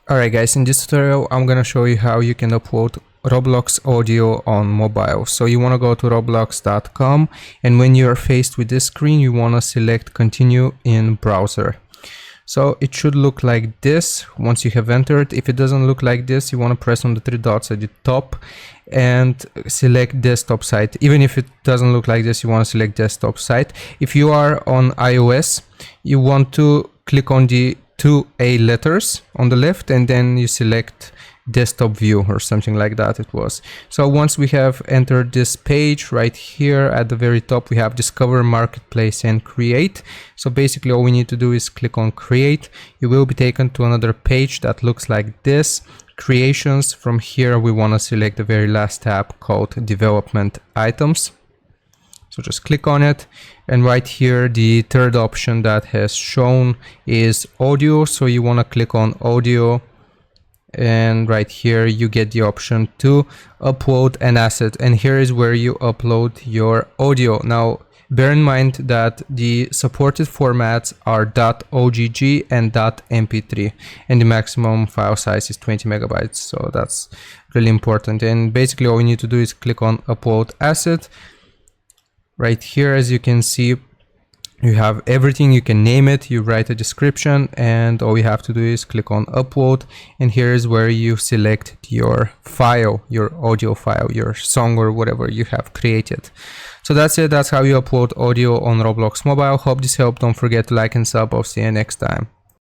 Alright guys, in this tutorial I'm gonna show you how you can upload Roblox audio on mobile. So you want to go to roblox.com, and when you are faced with this screen you want to select continue in browser. So it should look like this once you have entered. If it doesn't look like this, you want to press on the three dots at the top and select desktop site. Even if it doesn't look like this, you want to select desktop site. If you are on iOS, you want to click on the two A letters on the left and then you select desktop view or something like that it was. So once we have entered this page, right here at the very top we have discover, marketplace and create. So basically all we need to do is click on create. You will be taken to another page that looks like this, creations. From here we want to select the very last tab called development items. So just click on it, and right here the third option that has shown is audio. So you want to click on audio, and right here you get the option to upload an asset, and here is where you upload your audio. Now bear in mind that the supported formats are .ogg and .mp3, and the maximum file size is 20 megabytes, so that's really important. And basically all you need to do is click on upload asset. Right here, as you can see, you have everything. You can name it, you write a description, and all you have to do is click on upload, and here is where you select your file, your audio file, your song or whatever you have created. So that's it. That's how you upload audio on Roblox mobile. Hope this helped. Don't forget to like and sub. I'll see you next time.